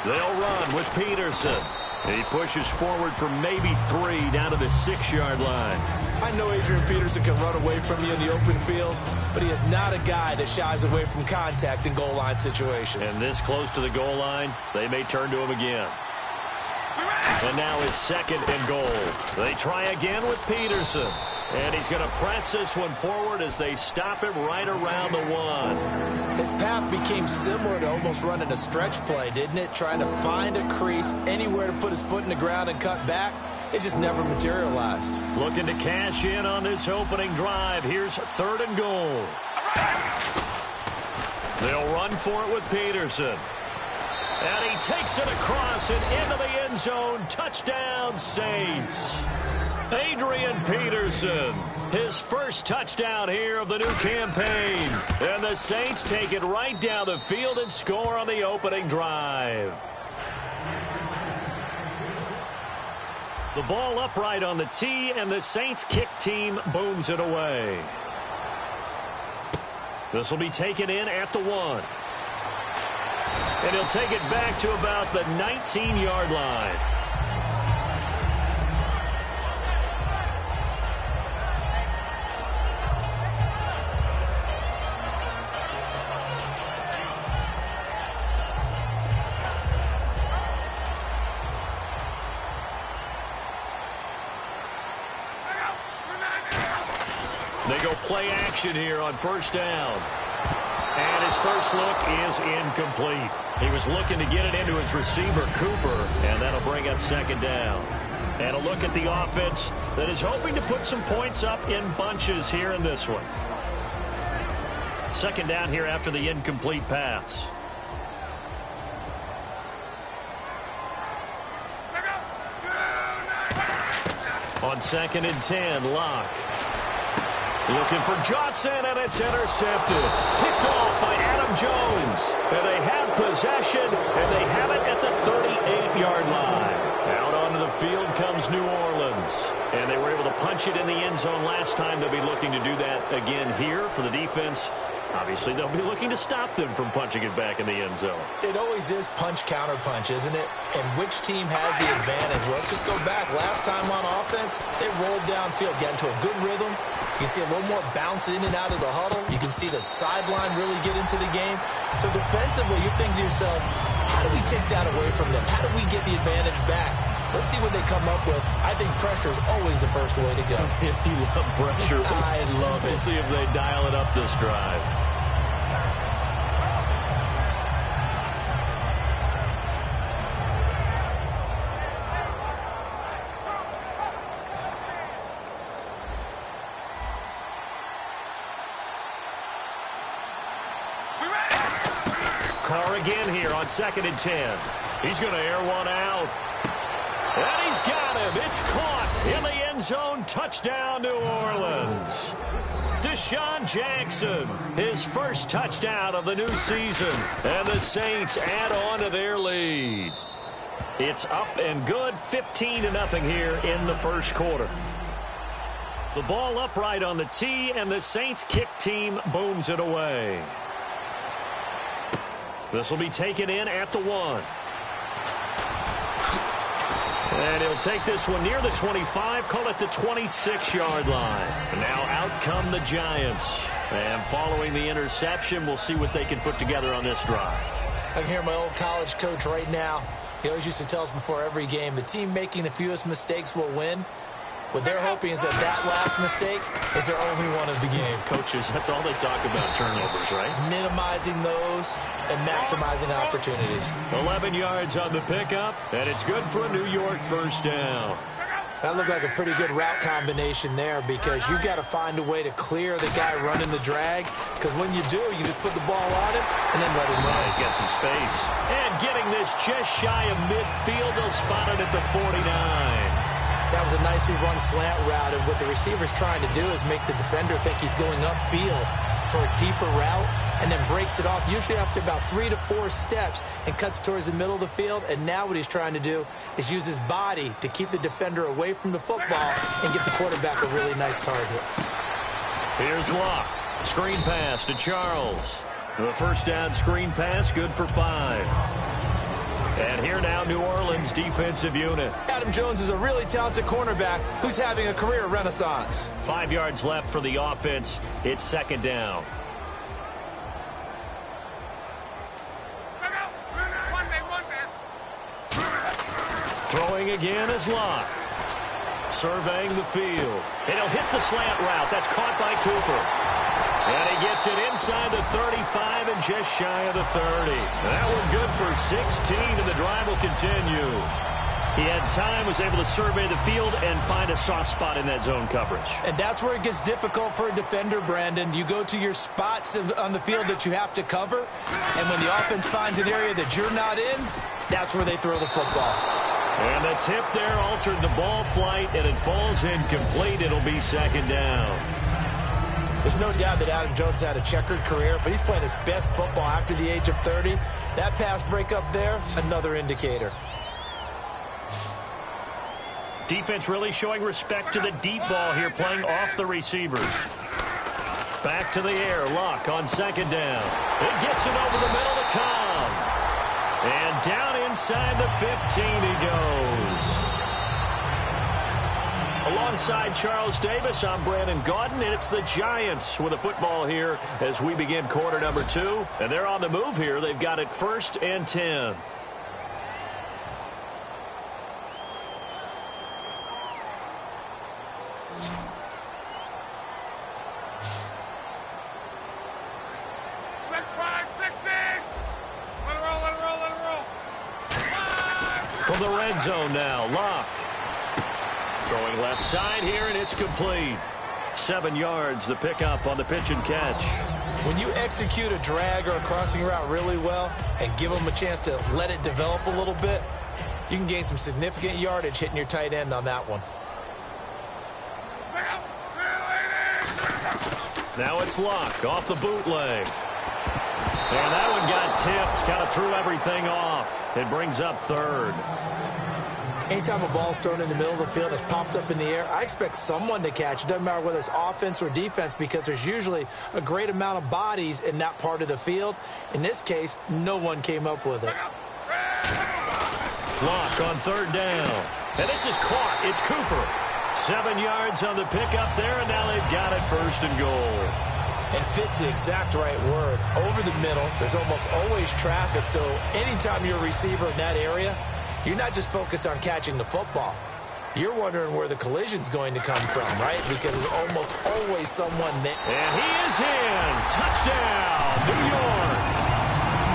They'll run with Peterson. He pushes forward for maybe 3 down to the 6-yard line. I know Adrian Peterson can run away from you in the open field, but he is not a guy that shies away from contact in goal line situations. And this close to the goal line, they may turn to him again. And now it's 2nd and goal. They try again with Peterson. And he's going to press this one forward as they stop him right around the 1. His path became similar to almost running a stretch play, didn't it? Trying to find a crease, anywhere to put his foot in the ground and cut back. It just never materialized. Looking to cash in on this opening drive. Here's 3rd and goal. They'll run for it with Peterson. And he takes it across and into the end zone. Touchdown, Saints. Adrian Peterson, his first touchdown here of the new campaign. And the Saints take it right down the field and score on the opening drive. The ball upright on the tee, and the Saints kick team booms it away. This will be taken in at the 1. And he'll take it back to about the 19-yard line. They go play action here on first down. And his first look is incomplete. He was looking to get it into his receiver, Cooper, and that'll bring up 2nd down. And a look at the offense that is hoping to put some points up in bunches here in this one. 2nd down here after the incomplete pass. On 2nd and 10, Locke. Looking for Johnson, and it's intercepted. Picked off by Adam Jones. And they have possession, and they have it at the 38-yard line. Out onto the field comes New Orleans. And they were able to punch it in the end zone last time. They'll be looking to do that again here for the defense. Obviously, they'll be looking to stop them from punching it back in the end zone. It always is punch-counter-punch, isn't it? And which team has the advantage? Well, let's just go back. Last time on offense, they rolled downfield, got into a good rhythm. You can see a little more bounce in and out of the huddle. You can see the sideline really get into the game. So defensively, you're thinking to yourself, how do we take that away from them? How do we get the advantage back? Let's see what they come up with. I think pressure is always the first way to go. You love pressure. I love it. We'll see if they dial it up this drive. Carr again here on 2nd and 10. He's going to air one out. And he's got him. It's caught in the end zone. Touchdown, New Orleans. Deshaun Jackson, his first touchdown of the new season. And the Saints add on to their lead. It's up and good, 15-0 here in the first quarter. The ball upright on the tee, and the Saints kick team booms it away. This will be taken in at the 1. And he'll take this one near the 25, call it the 26-yard line. And now out come the Giants. And following the interception, we'll see what they can put together on this drive. I can hear my old college coach right now. He always used to tell us before every game, the team making the fewest mistakes will win. What they're hoping is that last mistake is their only one of the game. Coaches, that's all they talk about, turnovers, right? Minimizing those and maximizing opportunities. 11 yards on the pickup, and it's good for a New York first down. That looked like a pretty good route combination there because you've got to find a way to clear the guy running the drag, because when you do, you just put the ball on him and then let him run. He's got some space. And getting this just shy of midfield, they'll spot it at the 49. That was a nicely run slant route, and what the receiver's trying to do is make the defender think he's going upfield for a deeper route and then breaks it off, usually after about 3 to 4 steps, and cuts towards the middle of the field. And now what he's trying to do is use his body to keep the defender away from the football and give the quarterback a really nice target. Here's Locke. Screen pass to Charles. The first down screen pass, good for 5. And here now, New Orleans defensive unit. Adam Jones is a really talented cornerback who's having a career renaissance. 5 yards left for the offense. It's second down. Throwing again is Locke. Surveying the field. And he'll hit the slant route. That's caught by Cooper. And he gets it inside the 35 and just shy of the 30. That one good for 16, and the drive will continue. He had time, was able to survey the field and find a soft spot in that zone coverage. And that's where it gets difficult for a defender, Brandon. You go to your spots on the field that you have to cover, and when the offense finds an area that you're not in, that's where they throw the football. And the tip there altered the ball flight, and it falls incomplete. It'll be second down. There's no doubt that Adam Jones had a checkered career, but he's playing his best football after the age of 30. That pass breakup there, another indicator. Defense really showing respect to the deep ball here, playing off the receivers. Back to the air. Locke on second down. It gets it over the middle to Cobb. And down inside the 15 he goes. Alongside Charles Davis, I'm Brandon Gaudin, and it's the Giants with the football here as we begin quarter number 2. And they're on the move here. They've got it 1st and 10. From the red zone now, Locke. Throwing left side here, and it's complete. 7 yards, the pickup on the pitch and catch. When you execute a drag or a crossing route really well and give them a chance to let it develop a little bit, you can gain some significant yardage hitting your tight end on that one. Now it's Locke off the bootleg. And that one got tipped, kind of threw everything off. It brings up 3rd. Anytime a ball's thrown in the middle of the field, it's popped up in the air, I expect someone to catch. It doesn't matter whether it's offense or defense, because there's usually a great amount of bodies in that part of the field. In this case, no one came up with it. Locke on 3rd down. And this is caught. It's Cooper. 7 yards on the pickup there, and now they've got it 1st and goal. And fit's the exact right word. Over the middle, there's almost always traffic, so anytime you're a receiver in that area, you're not just focused on catching the football. You're wondering where the collision's going to come from, right? Because there's almost always someone there. And he is in. Touchdown, New York.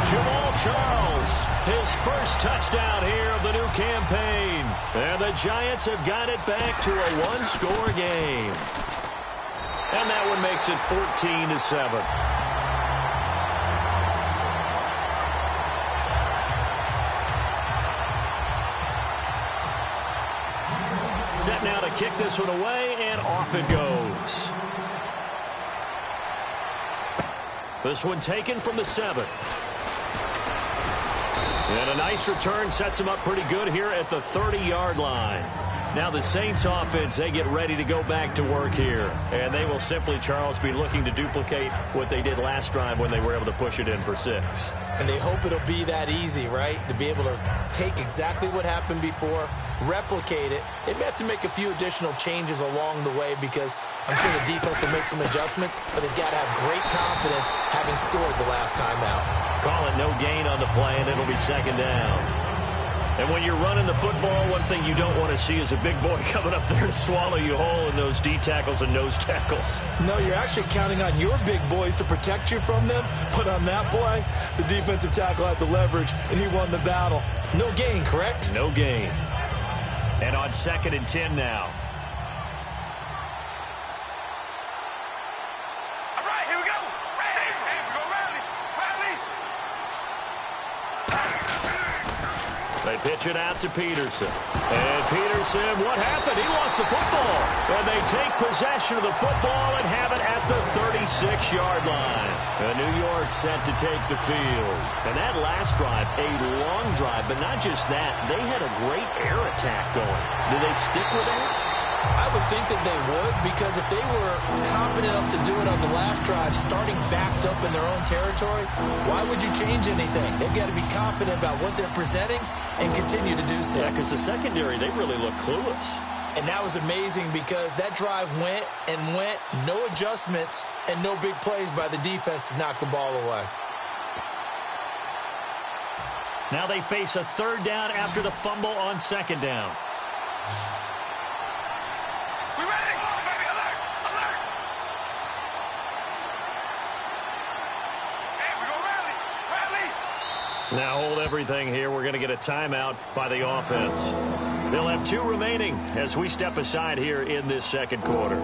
Jamal Charles, his first touchdown here of the new campaign. And the Giants have got it back to a 1-score game. And that one makes it 14-7. Set now to kick this one away, and off it goes. This one taken from the 7. And a nice return sets him up pretty good here at the 30-yard line. Now the Saints offense, they get ready to go back to work here. And they will simply, Charles, be looking to duplicate what they did last drive when they were able to push it in for 6. and they hope it'll be that easy, right? To be able to take exactly what happened before, replicate it. They may have to make a few additional changes along the way because I'm sure the defense will make some adjustments, but they've got to have great confidence having scored the last time out. Call it no gain on the play, and it'll be second down. And when you're running the football, one thing you don't want to see is a big boy coming up there to swallow you whole in those D tackles and nose tackles. No, you're actually counting on your big boys to protect you from them. But on that play, the defensive tackle had the leverage, and he won the battle. No gain, correct? No gain. And on 2nd and 10 now. All right, here we go. Hey, we go, rally. They pitch it out to Peterson. And Peterson, what happened? He lost the football. And they take possession of the football and have it at the 36-yard line. And New York set to take the field. And that last drive, a long drive, but not just that. They had a great air attack going. Do they stick with that? I would think that they would, because if they were confident enough to do it on the last drive, starting backed up in their own territory, why would you change anything? They've got to be confident about what they're presenting and continue to do so. Yeah, because the secondary, they really look clueless. And that was amazing because that drive went and went, no adjustments, and no big plays by the defense to knock the ball away. Now they face a 3rd down after the fumble on 2nd down. We ready? Baby, alert! Alert! Hey, we go rally! Rally! Now hold everything here. We're going to get a timeout by the offense. They'll have 2 remaining as we step aside here in this 2nd quarter.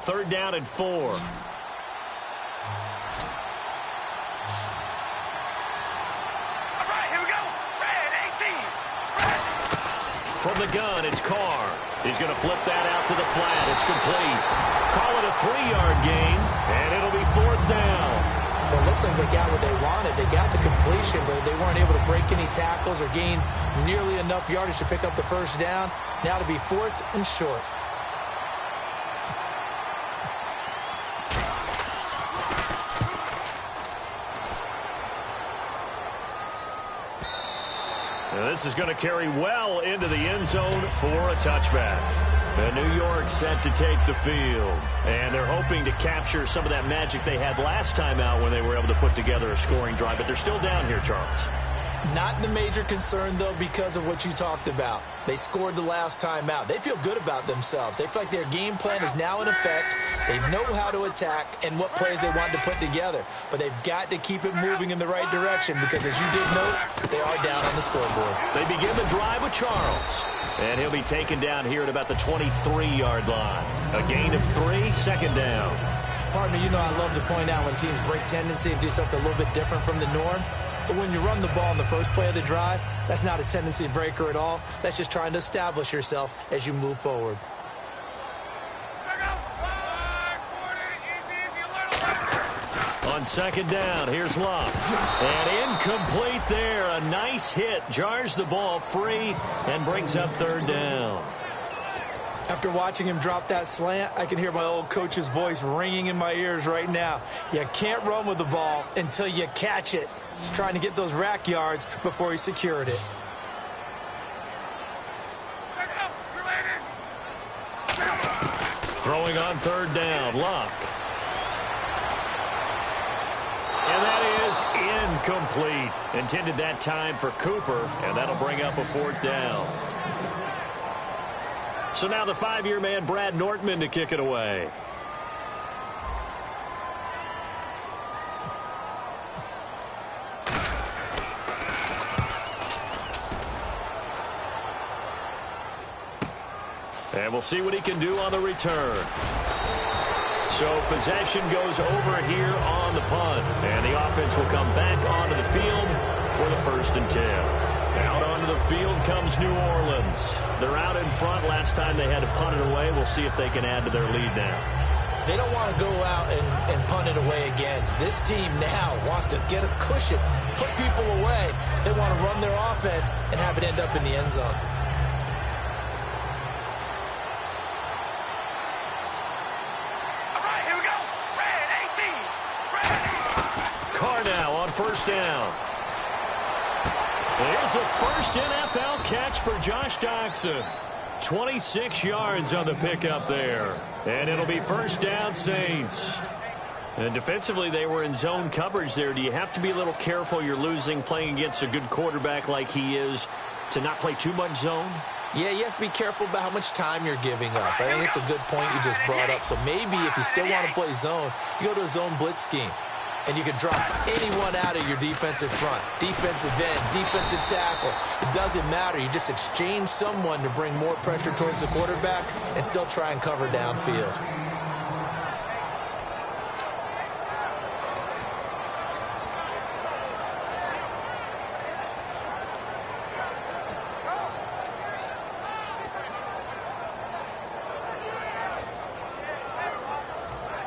Third down and 4. All right, here we go. Red 18. Red. From the gun, it's Carr. He's going to flip that out to the flat. It's complete. Call it a 3-yard gain, and it'll be 4th down. Well, it looks like they got what they wanted. They got the completion, but they weren't able to break any tackles or gain nearly enough yardage to pick up the 1st down. Now to be 4th and short. Now this is going to carry well into the end zone for a touchback. And New York set to take the field. And they're hoping to capture some of that magic they had last time out when they were able to put together a scoring drive. But they're still down here, Charles. Not the major concern, though, because of what you talked about. They scored the last time out. They feel good about themselves. They feel like their game plan is now in effect. They know how to attack and what plays they want to put together. But they've got to keep it moving in the right direction because, as you did note, they are down on the scoreboard. They begin the drive with Charles. And he'll be taken down here at about the 23-yard line. A gain of 3, 2nd down. Pardon me, you know I love to point out when teams break tendency and do something a little bit different from the norm. But when you run the ball in the first play of the drive, that's not a tendency breaker at all. That's just trying to establish yourself as you move forward. On 2nd down, here's Luck. And incomplete there. A nice hit. Jars the ball free and brings up 3rd down. After watching him drop that slant, I can hear my old coach's voice ringing in my ears right now. You can't run with the ball until you catch it. He's trying to get those rack yards before he secured it. Throwing on 3rd down, Luck. And that is incomplete. Intended that time for Cooper, and that'll bring up a 4th down. So now the 5-year man, Brad Nortman, to kick it away. And we'll see what he can do on the return. So possession goes over here on the punt. And the offense will come back onto the field for the 1st and 10. Out onto the field comes New Orleans. They're out in front. Last time they had to punt it away. We'll see if they can add to their lead now. They don't want to go out and punt it away again. This team now wants to get a cushion, put people away. They want to run their offense and have it end up in the end zone. All right, here we go. Red 18. Carr now on first down. Here's a first NFL catch for Josh Doctson. 26 yards on the pickup there. And it'll be first down, Saints. And defensively, they were in zone coverage there. Do you have to be a little careful? You're losing playing against a good quarterback like he is to not play too much zone? Yeah, you have to be careful about how much time you're giving up. I think it's a good point you just brought up. So maybe if you still want to play zone, you go to a zone blitz scheme. And you can drop anyone out of your defensive front. Defensive end, defensive tackle. It doesn't matter. You just exchange someone to bring more pressure towards the quarterback and still try and cover downfield.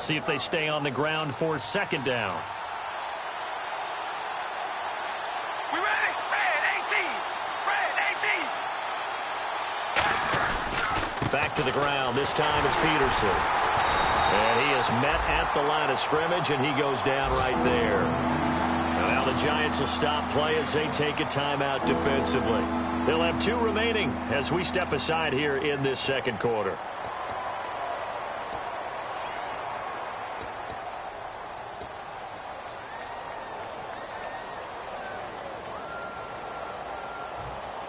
See if they stay on the ground for second down. We ready? Red 18. Red 18. Back to the ground. This time it's Peterson. And he is met at the line of scrimmage, and he goes down right there. Now the Giants will stop play as they take a timeout defensively. They'll have 2 remaining as we step aside here in this second quarter.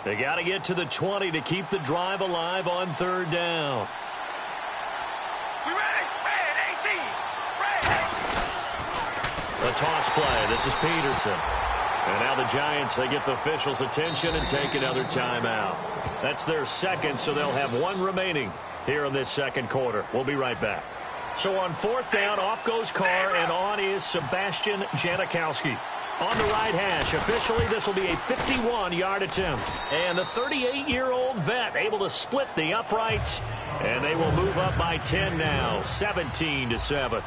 They got to get to the 20 to keep the drive alive on third down. We ready? Red 18. Red 18. A toss play. This is Peterson. And now the Giants, they get the officials' attention and take another timeout. That's their second, so they'll have 1 remaining here in this second quarter. We'll be right back. So on fourth down, off goes Carr, and on is Sebastian Janikowski. On the right hash, officially this will be a 51-yard attempt. And the 38-year-old vet able to split the uprights, and they will move up by 10 now, 17-7.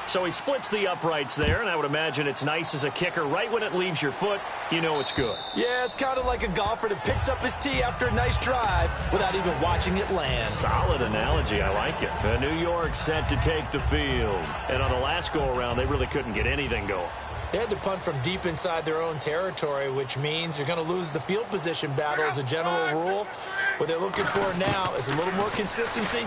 So he splits the uprights there, and I would imagine it's nice as a kicker. Right when it leaves your foot, you know it's good. Yeah, it's kind of like a golfer that picks up his tee after a nice drive without even watching it land. Solid analogy. I like it. New York set to take the field. And on the last go-around, they really couldn't get anything going. They had to punt from deep inside their own territory, which means you're going to lose the field position battle as a general rule. What they're looking for now is a little more consistency,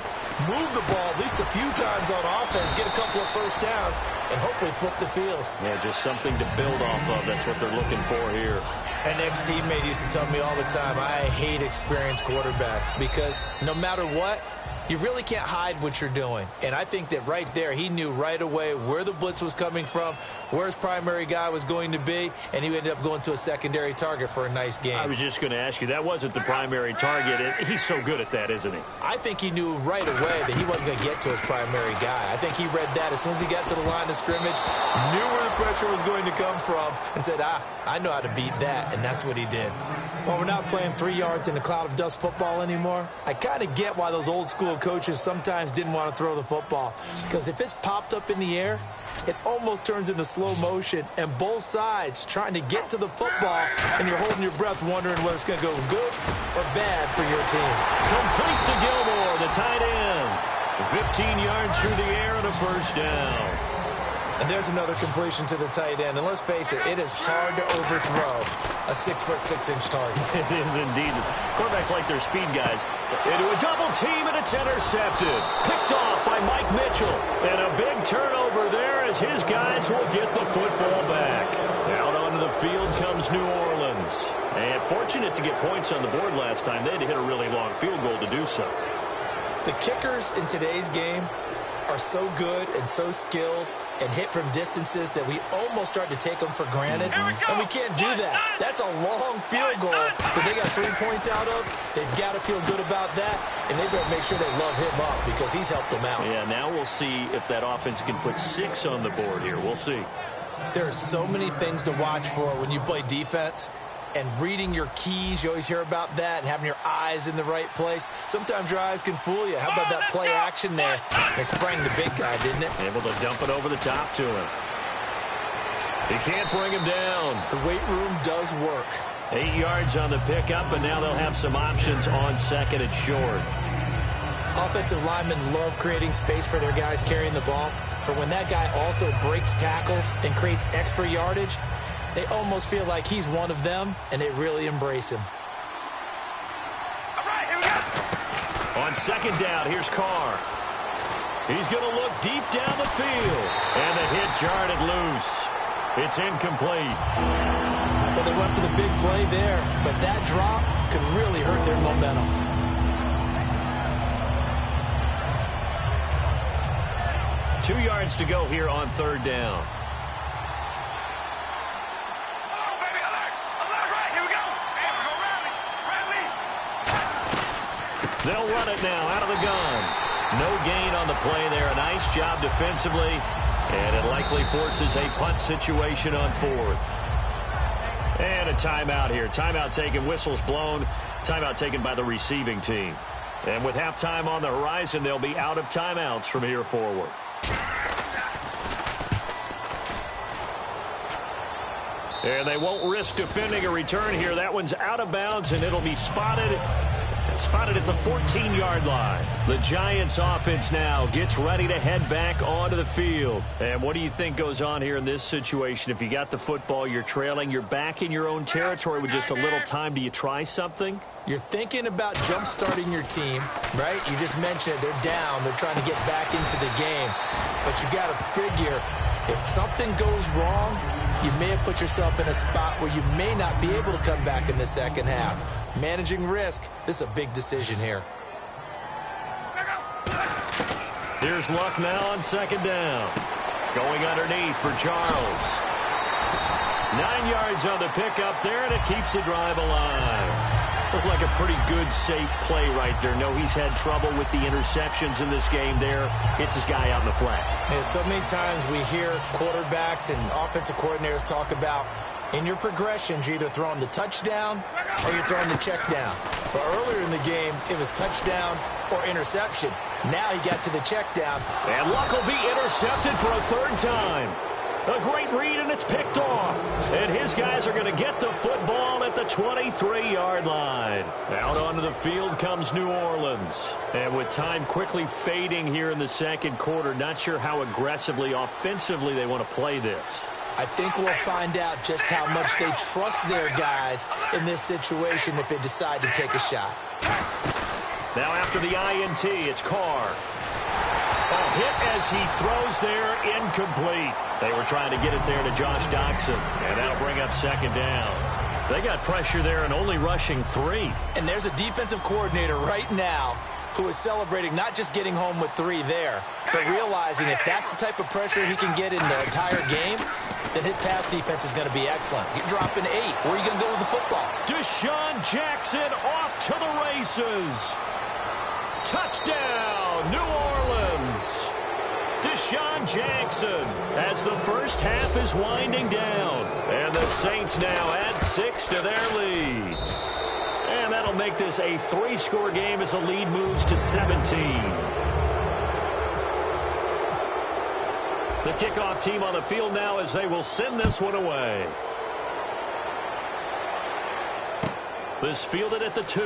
move the ball at least a few times on offense, get a couple of first downs, and hopefully flip the field. Yeah, just something to build off of. That's what they're looking for here. An ex-teammate used to tell me all the time, I hate experienced quarterbacks because no matter what, you really can't hide what you're doing. And I think that right there, he knew right away where the blitz was coming from, where his primary guy was going to be, and he ended up going to a secondary target for a nice game. I was just going to ask you, that wasn't the primary target. And he's so good at that, isn't he? I think he knew right away that he wasn't going to get to his primary guy. I think he read that as soon as he got to the line of scrimmage, knew where the pressure was going to come from, and said, I know how to beat that, and that's what he did. Well, we're not playing 3 yards in a cloud of dust football anymore. I kind of get why those old school coaches sometimes didn't want to throw the football. Because if it's popped up in the air, it almost turns into slow motion. And both sides trying to get to the football, and you're holding your breath wondering whether it's going to go good or bad for your team. Complete to Gilmore, the tight end. 15 yards through the air and a first down. And there's another completion to the tight end. And let's face it is hard to overthrow a 6'6" target. It is indeed. Quarterbacks like their speed guys. Into a double team, and it's intercepted. Picked off by Mike Mitchell. And a big turnover there as his guys will get the football back. Out onto the field comes New Orleans. And fortunate to get points on the board last time. They had to hit a really long field goal to do so. The kickers in today's game are so good and so skilled and hit from distances that we almost start to take them for granted. And we can't do that. That's a long field goal that they got 3 points out of. They've got to feel good about that, and they better make sure they love him up because he's helped them out. Yeah, now we'll see if that offense can put 6 on the board here. We'll see. There are so many things to watch for when you play defense. and reading your keys. You always hear about that, and having your eyes in the right place. Sometimes your eyes can fool you. How about that play action there? They sprang the big guy, didn't it? Able to dump it over the top to him. He can't bring him down. The weight room does work. 8 yards on the pickup, and now they'll have some options on second and short. Offensive linemen love creating space for their guys carrying the ball, but when that guy also breaks tackles and creates extra yardage, they almost feel like he's one of them, and they really embrace him. All right, here we go. On second down, here's Carr. He's going to look deep down the field, and the hit jarred it loose. It's incomplete. Well, they went for the big play there, but that drop could really hurt their momentum. Two yards to go here on third down. Oh, baby, alert, right, here we go. Hey, we're going rally. They'll run it now out of the gun. No gain on the play there. A nice job defensively, and it likely forces a punt situation on fourth. And a timeout here. Timeout taken, whistles blown. Timeout taken by the receiving team. And with halftime on the horizon, they'll be out of timeouts from here forward. And they won't risk defending a return here. That one's out of bounds, and it'll be spotted at the 14-yard line. The Giants offense now gets ready to head back onto the field. And what do you think goes on here in this situation? If you got the football, you're trailing, you're back in your own territory with just a little time. Do you try something? You're thinking about jump-starting your team, right? You just mentioned it. They're down. They're trying to get back into the game. But you got to figure, if something goes wrong, you may have put yourself in a spot where you may not be able to come back in the second half. Managing risk, this is a big decision here. Here's Luck now on second down. Going underneath for Charles. 9 yards on the pickup there, and it keeps the drive alive. Looked like a pretty good, safe play right there. No, he's had trouble with the interceptions in this game there. Hits his guy out in the flat. And so many times we hear quarterbacks and offensive coordinators talk about in your progressions, you're either throwing the touchdown or you're throwing the check down. But earlier in the game, it was touchdown or interception. Now he got to the check down. And Luck will be intercepted for a third time. A great read, and it's picked off. And his guys are going to get the football at the 23-yard line. Out onto the field comes New Orleans. And with time quickly fading here in the second quarter, not sure how aggressively, offensively they want to play this. I think we'll find out just how much they trust their guys in this situation if they decide to take a shot. Now after the INT, it's Carr. A hit as he throws there, incomplete. They were trying to get it there to Josh Doxson, and that'll bring up second down. They got pressure there and only rushing 3. And there's a defensive coordinator right now who is celebrating not just getting home with 3 there, but realizing if that's the type of pressure he can get in the entire game, then his pass defense is going to be excellent. You're dropping 8. Where are you going to go with the football? Deshaun Jackson off to the races. Touchdown, New Orleans. Deshaun Jackson as the first half is winding down. And the Saints now add 6 to their lead. And that'll make this a 3-score game as the lead moves to 17. The kickoff team on the field now as they will send this one away. This fielded at the 2.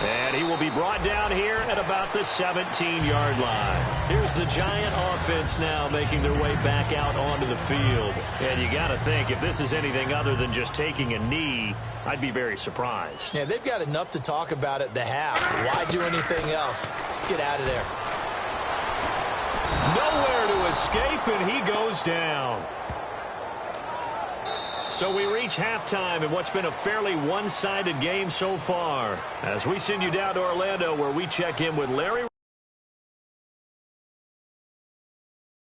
And he will be brought down here at about the 17-yard line. Here's the Giant offense now making their way back out onto the field. And you got to think, if this is anything other than just taking a knee, I'd be very surprised. Yeah, they've got enough to talk about at the half. Why do anything else? Just get out of there. Nowhere to escape, and he goes down. So we reach halftime in what's been a fairly one-sided game so far. As we send you down to Orlando, where we check in with Larry